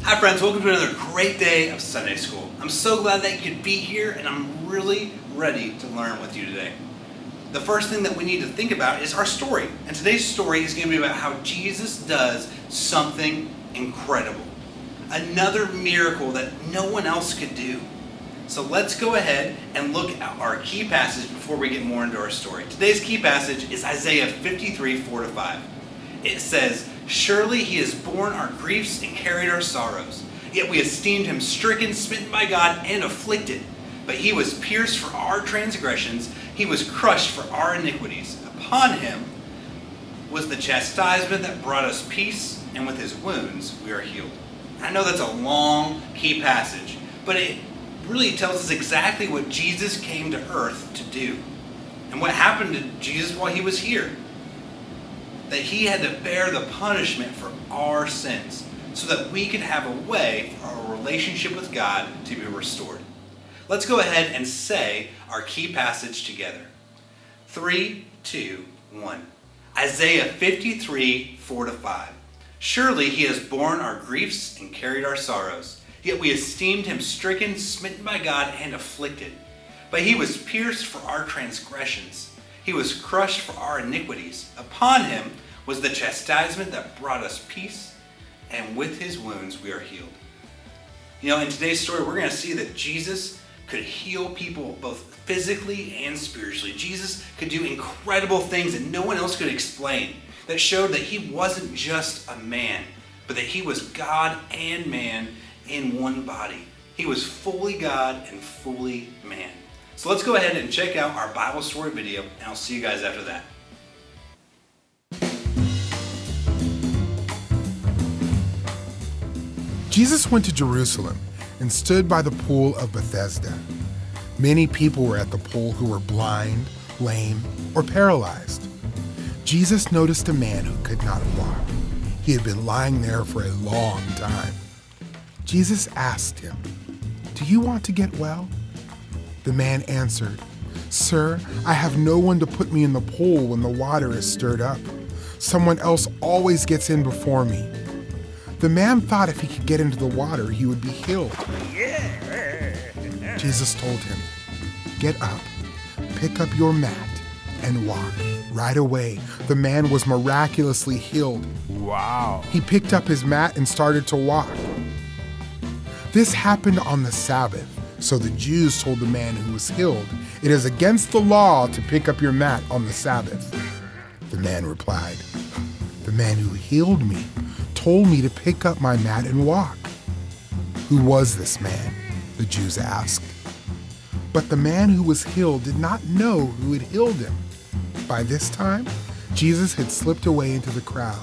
Hi friends, welcome to another great day of Sunday School. I'm so glad that you could be here and I'm really ready to learn with you today. The first thing that we need to think about is our story. And today's story is going to be about how Jesus does something incredible. Another miracle that no one else could do. So let's go ahead and look at our key passage before we get more into our story. Today's key passage is Isaiah 53, 4-5. It says, "Surely he has borne our griefs and carried our sorrows. Yet we esteemed him stricken, smitten by God, and afflicted. But he was pierced for our transgressions. He was crushed for our iniquities. Upon him was the chastisement that brought us peace, and with his wounds we are healed." I know that's a long key passage, but it really tells us exactly what Jesus came to earth to do. And what happened to Jesus while he was here. That he had to bear the punishment for our sins so that we could have a way for our relationship with God to be restored. Let's go ahead and say our key passage together. 3, 2, 1. Isaiah 53, 4-5. "Surely he has borne our griefs and carried our sorrows. Yet we esteemed him stricken, smitten by God, and afflicted. But he was pierced for our transgressions. He was crushed for our iniquities. Upon him was the chastisement that brought us peace, and with his wounds we are healed." You know, in today's story, we're going to see that Jesus could heal people both physically and spiritually. Jesus could do incredible things that no one else could explain, that showed that he wasn't just a man, but that he was God and man in one body. He was fully God and fully man. So let's go ahead and check out our Bible story video, and I'll see you guys after that. Jesus went to Jerusalem and stood by the pool of Bethesda. Many people were at the pool who were blind, lame, or paralyzed. Jesus noticed a man who could not walk. He had been lying there for a long time. Jesus asked him, "Do you want to get well?" The man answered, "Sir, I have no one to put me in the pool when the water is stirred up. Someone else always gets in before me." The man thought if he could get into the water, he would be healed. Jesus told him, "Get up, pick up your mat, and walk." Right away, the man was miraculously healed. Wow. He picked up his mat and started to walk. This happened on the Sabbath, so the Jews told the man who was healed, "It is against the law to pick up your mat on the Sabbath." The man replied, "The man who healed me told me to pick up my mat and walk." "Who was this man?" the Jews asked. But the man who was healed did not know who had healed him. By this time, Jesus had slipped away into the crowd.